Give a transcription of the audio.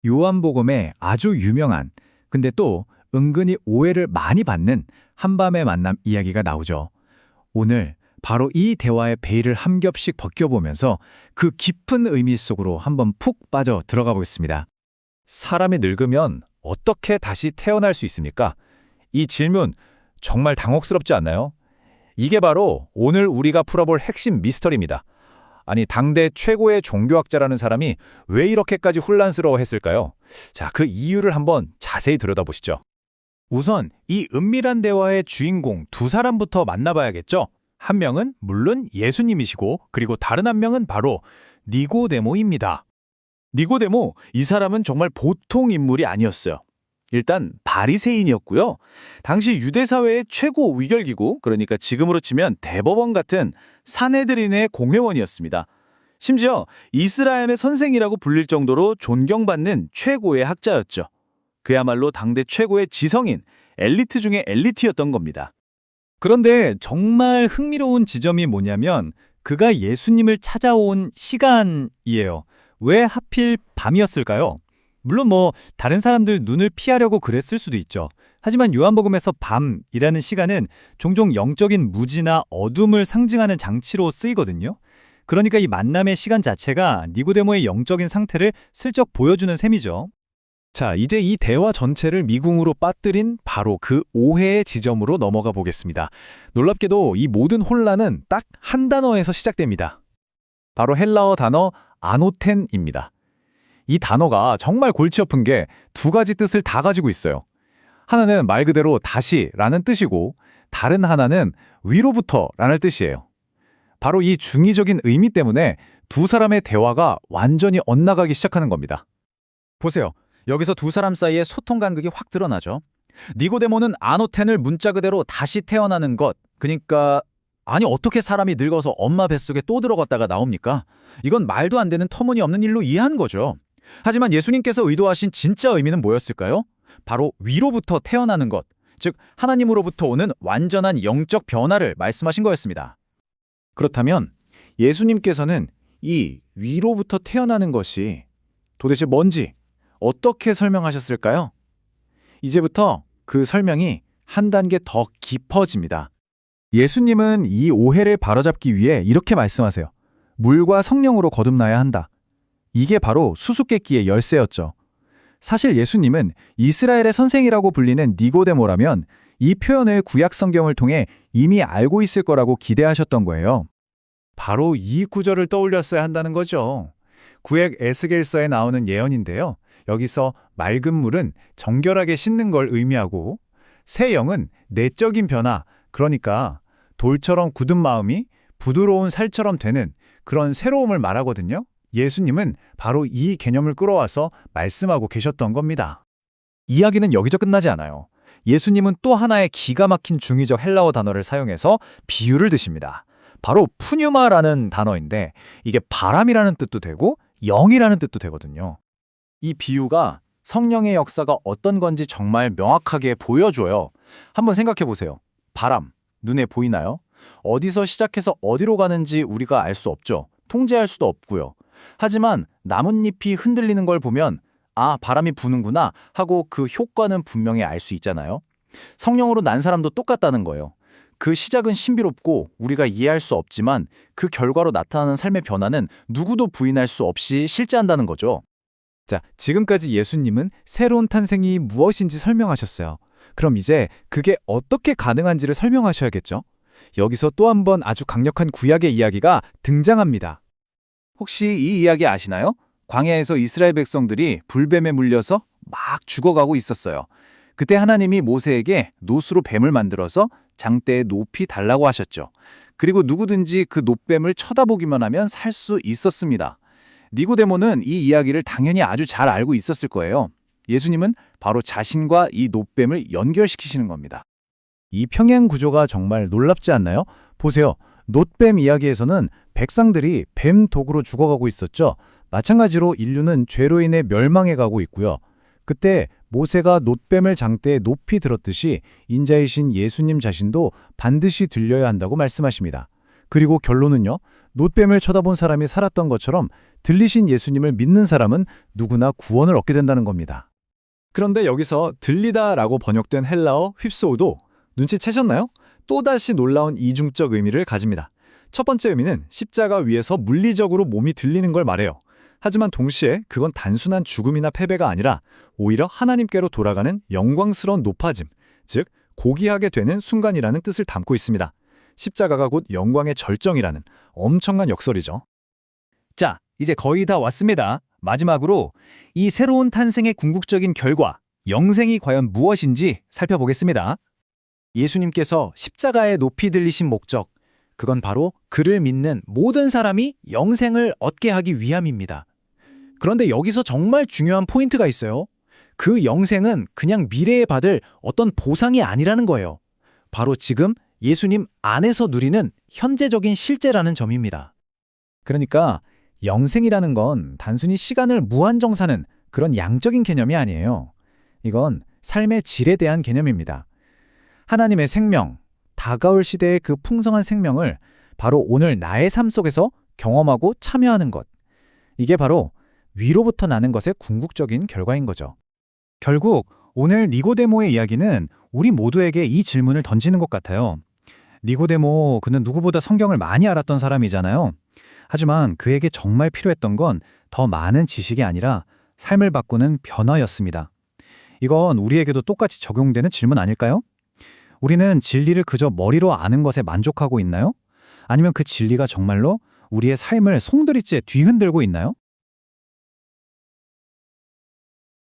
요한복음에 아주 유명한, 근데 또 은근히 오해를 많이 받는 한밤의 만남 이야기가 나오죠. 오늘 바로 이 대화의 베일을 한 겹씩 벗겨보면서 그 깊은 의미 속으로 한번 푹 빠져 들어가 보겠습니다. 사람이 늙으면 어떻게 다시 태어날 수 있습니까? 이 질문 정말 당혹스럽지 않나요? 이게 바로 오늘 우리가 풀어볼 핵심 미스터리입니다. 아니, 당대 최고의 종교학자라는 사람이 왜 이렇게까지 혼란스러워했을까요? 자, 그 이유를 한번 자세히 들여다보시죠. 우선 이 은밀한 대화의 주인공 두 사람부터 만나봐야겠죠. 한 명은 물론 예수님이시고 그리고 다른 한 명은 바로 니고데모입니다. 니고데모, 이 사람은 정말 보통 인물이 아니었어요. 일단 바리새인이었고요. 당시 유대 사회의 최고 위결기구, 그러니까 지금으로 치면 대법원 같은 산헤드린의 공회원이었습니다. 심지어 이스라엘의 선생이라고 불릴 정도로 존경받는 최고의 학자였죠. 그야말로 당대 최고의 지성인, 엘리트 중에 엘리트였던 겁니다. 그런데 정말 흥미로운 지점이 뭐냐면 그가 예수님을 찾아온 시간이에요. 왜 하필 밤이었을까요? 물론 다른 사람들 눈을 피하려고 그랬을 수도 있죠. 하지만 요한복음에서 밤이라는 시간은 종종 영적인 무지나 어둠을 상징하는 장치로 쓰이거든요. 그러니까 이 만남의 시간 자체가 니고데모의 영적인 상태를 슬쩍 보여주는 셈이죠. 자, 이제 이 대화 전체를 미궁으로 빠뜨린 바로 그 오해의 지점으로 넘어가 보겠습니다. 놀랍게도 이 모든 혼란은 딱 한 단어에서 시작됩니다. 바로 헬라어 단어 아노텐입니다. 이 단어가 정말 골치 아픈 게 두 가지 뜻을 다 가지고 있어요. 하나는 말 그대로 다시라는 뜻이고 다른 하나는 위로부터라는 뜻이에요. 바로 이 중의적인 의미 때문에 두 사람의 대화가 완전히 엇나가기 시작하는 겁니다. 보세요. 여기서 두 사람 사이의 소통 간극이 확 드러나죠. 니고데모는 아노텐을 문자 그대로 다시 태어나는 것, 그러니까 아니 어떻게 사람이 늙어서 엄마 뱃속에 또 들어갔다가 나옵니까? 이건 말도 안 되는 터무니없는 일로 이해한 거죠. 하지만 예수님께서 의도하신 진짜 의미는 뭐였을까요? 바로 위로부터 태어나는 것, 즉 하나님으로부터 오는 완전한 영적 변화를 말씀하신 거였습니다. 그렇다면 예수님께서는 이 위로부터 태어나는 것이 도대체 뭔지 어떻게 설명하셨을까요? 이제부터 그 설명이 한 단계 더 깊어집니다. 예수님은 이 오해를 바로잡기 위해 이렇게 말씀하세요. 물과 성령으로 거듭나야 한다. 이게 바로 수수께끼의 열쇠였죠. 사실 예수님은 이스라엘의 선생이라고 불리는 니고데모라면 이 표현을 구약 성경을 통해 이미 알고 있을 거라고 기대하셨던 거예요. 바로 이 구절을 떠올렸어야 한다는 거죠. 구약 에스겔서에 나오는 예언인데요. 여기서 맑은 물은 정결하게 씻는 걸 의미하고 새 영은 내적인 변화, 그러니까 돌처럼 굳은 마음이 부드러운 살처럼 되는 그런 새로움을 말하거든요. 예수님은 바로 이 개념을 끌어와서 말씀하고 계셨던 겁니다. 이야기는 여기서 끝나지 않아요. 예수님은 또 하나의 기가 막힌 중의적 헬라어 단어를 사용해서 비유를 드십니다. 바로 푸뉴마라는 단어인데 이게 바람이라는 뜻도 되고 영이라는 뜻도 되거든요. 이 비유가 성령의 역사가 어떤 건지 정말 명확하게 보여줘요. 한번 생각해 보세요. 바람, 눈에 보이나요? 어디서 시작해서 어디로 가는지 우리가 알 수 없죠. 통제할 수도 없고요. 하지만 나뭇잎이 흔들리는 걸 보면 아, 바람이 부는구나 하고 그 효과는 분명히 알 수 있잖아요. 성령으로 난 사람도 똑같다는 거예요. 그 시작은 신비롭고 우리가 이해할 수 없지만 그 결과로 나타나는 삶의 변화는 누구도 부인할 수 없이 실제한다는 거죠. 자, 지금까지 예수님은 새로운 탄생이 무엇인지 설명하셨어요. 그럼 이제 그게 어떻게 가능한지를 설명하셔야겠죠? 여기서 또 한 번 아주 강력한 구약의 이야기가 등장합니다. 혹시 이 이야기 아시나요? 광야에서 이스라엘 백성들이 불뱀에 물려서 막 죽어가고 있었어요. 그때 하나님이 모세에게 노수로 뱀을 만들어서 장대에 높이 달라고 하셨죠. 그리고 누구든지 그 놋뱀을 쳐다보기만 하면 살 수 있었습니다. 니고데모는 이 이야기를 당연히 아주 잘 알고 있었을 거예요. 예수님은 바로 자신과 이 놋뱀을 연결시키시는 겁니다. 이 평행 구조가 정말 놀랍지 않나요? 보세요. 놋뱀 이야기에서는 백성들이 뱀 독으로 죽어가고 있었죠. 마찬가지로 인류는 죄로 인해 멸망해가고 있고요. 그때 모세가 놋뱀을 장대에 높이 들었듯이 인자이신 예수님 자신도 반드시 들려야 한다고 말씀하십니다. 그리고 결론은요. 놋뱀을 쳐다본 사람이 살았던 것처럼 들리신 예수님을 믿는 사람은 누구나 구원을 얻게 된다는 겁니다. 그런데 여기서 들리다라고 번역된 헬라어 휩소우도 눈치채셨나요? 또다시 놀라운 이중적 의미를 가집니다. 첫 번째 의미는 십자가 위에서 물리적으로 몸이 들리는 걸 말해요. 하지만 동시에 그건 단순한 죽음이나 패배가 아니라 오히려 하나님께로 돌아가는 영광스러운 높아짐, 즉 고귀하게 되는 순간이라는 뜻을 담고 있습니다. 십자가가 곧 영광의 절정이라는 엄청난 역설이죠. 자, 이제 거의 다 왔습니다. 마지막으로 이 새로운 탄생의 궁극적인 결과, 영생이 과연 무엇인지 살펴보겠습니다. 예수님께서 십자가에 높이 들리신 목적, 그건 바로 그를 믿는 모든 사람이 영생을 얻게 하기 위함입니다. 그런데 여기서 정말 중요한 포인트가 있어요. 그 영생은 그냥 미래에 받을 어떤 보상이 아니라는 거예요. 바로 지금 예수님 안에서 누리는 현재적인 실제라는 점입니다. 그러니까 영생이라는 건 단순히 시간을 무한정 사는 그런 양적인 개념이 아니에요. 이건 삶의 질에 대한 개념입니다. 하나님의 생명, 다가올 시대의 그 풍성한 생명을 바로 오늘 나의 삶 속에서 경험하고 참여하는 것. 이게 바로 위로부터 나는 것의 궁극적인 결과인 거죠. 결국 오늘 니고데모의 이야기는 우리 모두에게 이 질문을 던지는 것 같아요. 니고데모, 그는 누구보다 성경을 많이 알았던 사람이잖아요. 하지만 그에게 정말 필요했던 건 더 많은 지식이 아니라 삶을 바꾸는 변화였습니다. 이건 우리에게도 똑같이 적용되는 질문 아닐까요? 우리는 진리를 그저 머리로 아는 것에 만족하고 있나요? 아니면 그 진리가 정말로 우리의 삶을 송두리째 뒤흔들고 있나요?